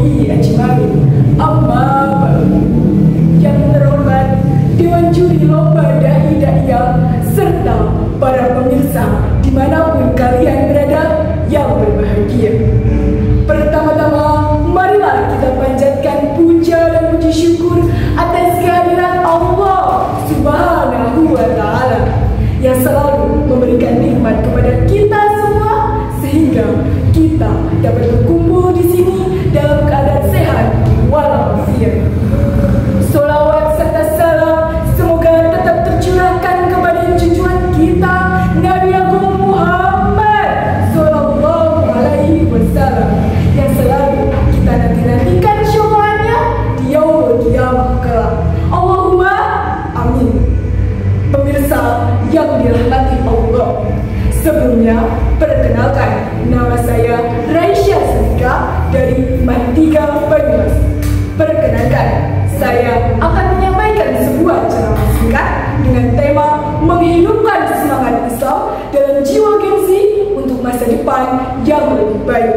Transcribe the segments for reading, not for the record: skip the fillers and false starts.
sahbihi ajmain. Amma ba'du. Yang terhormat Dewan Juri Lomba Dai-Daiya serta para pemirsa dimanapun kalian berada yang berbahagia. Pertama-tama, marilah kita panjatkan puja dan puji syukur atas kehadiran Allah Subhanahu wa Ta'ala yang selalu memberikan nikmat kepada kita semua sehingga kita dapat berkumpul di sini dalam keadaan sehat walafiat. Sholawat serta salam semoga tetap tercurahkan kepada junjungan kita Nabi Agung Muhammad Sallallahu Alaihi Wasallam yang selalu kita nantikan syafaatnya di yaumul qiyamah kelak. Allahumma amin. Pemirsa yang dirahmati Allah, sebelumnya perkenalkan, nama saya Raisya Safika dari Mantiga Banyumas. Perkenalkan, saya akan menyampaikan sebuah ceramah singkat dengan tema menghidupkan semangat Islam dalam jiwa Gen Z untuk masa depan yang lebih baik.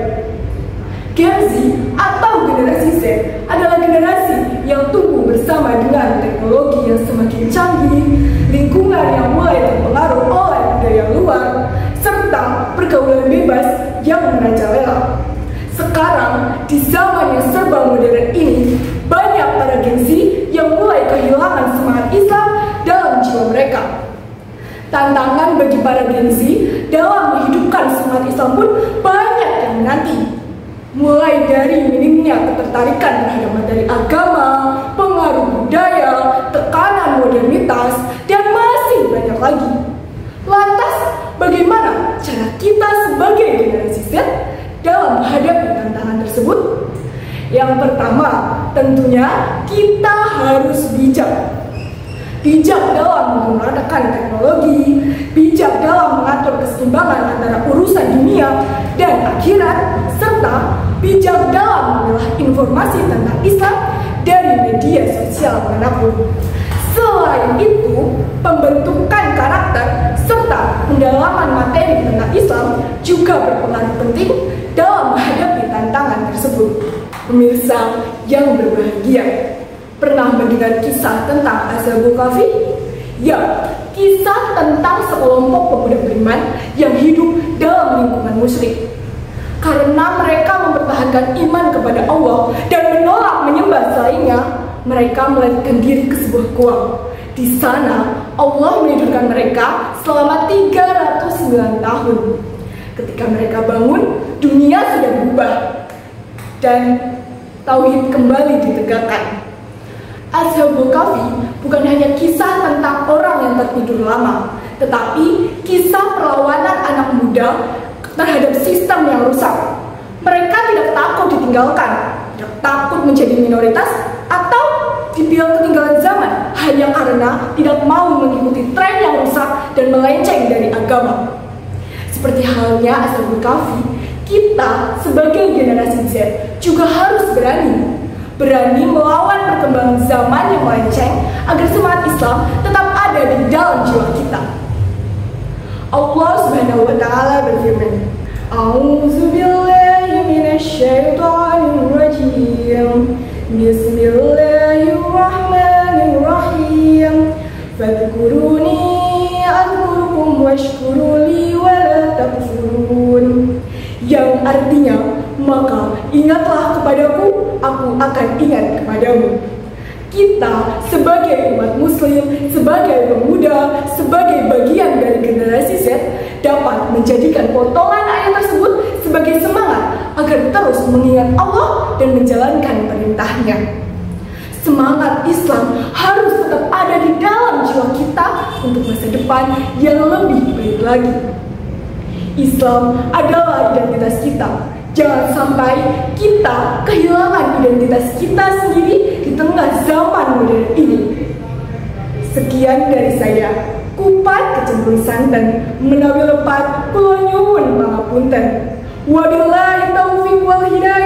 Gen Z atau generasi Z adalah generasi yang tumbuh bersama dengan teknologi yang semakin canggih, lingkungan yang mulai terpengaruh oleh budaya luar, serta pergaulan bebas yang merajalela. Sekarang, di zaman yang serba modern ini, banyak para Gen Z yang mulai kehilangan semangat Islam dalam jiwa mereka. Tantangan bagi para Gen Z dalam menghidupkan semangat Islam pun banyak yang menanti. Mulai dari minimnya ketertarikan terhadap materi agama, pengaruh budaya, tekanan modernitas, dan masih banyak lagi. Lantas, bagaimana cara kita sebagai generasi Z dalam menghadapi tantangan tersebut? Yang pertama, tentunya kita harus bijak. Bijak dalam menggunakan teknologi, bijak dalam mengatur keseimbangan antara urusan dunia dan akhirat, serta bijak dalam memilah informasi tentang Islam dari media sosial manapun. Selain itu, pembentukan karakter serta pendalaman materi tentang Islam juga berperan penting dalam menghadapi tantangan tersebut. Pemirsa yang berbahagia, pernah mendengar kisah tentang Ashabul Kahfi? Ya, kisah tentang sekelompok pemuda beriman yang hidup dalam lingkungan musyrik. Karena mereka mempertahankan iman kepada Allah dan menolak menyembah selainnya, mereka melarikan diri ke sebuah gua. Di sana, Allah menidurkan mereka selama 309 tahun. Ketika mereka bangun, dunia sudah berubah dan tauhid kembali ditegakkan. Ashabul Kahfi bukan hanya kisah tentang orang yang tertidur lama, tetapi kisah perlawanan anak muda terhadap sistem yang rusak. Mereka tidak takut ditinggalkan, tidak takut menjadi minoritas, atau dibilang ketinggalan zaman hanya karena tidak mau mengikuti tren yang rusak dan melenceng dari agama. Seperti halnya Ashabul Kahfi, kita sebagai generasi Z juga harus berani melawan perkembangan zaman yang melenceng agar semangat Islam tetap ada di dalam jiwa kita. Allah Subhanahu wa Ta'ala berfirman, A'udzu billahi minasy syaithanir rajim. Bismillahirrahmanirrahim. Fadhkuruni adzkurkum washkuruli wa la takfurun. Yang artinya, maka ingatlah kepadaku, aku akan ingat kepadamu. Kita sebagai umat muslim, sebagai pemuda, sebagai bagian dari generasi Z dapat menjadikan potongan ayat tersebut sebagai semangat agar terus mengingat Allah dan menjalankan perintahnya. Semangat Islam harus tetap ada di dalam jiwa kita untuk masa depan yang lebih baik lagi. Islam adalah identitas kita. Jangan sampai kita kehilangan identitas kita sendiri di tengah zaman modern ini. Sekian dari saya, Kupat Kecemplung Santen, menawi lepat kula nyuwun pangapunten. Wabillahi taufiq wal hidayah.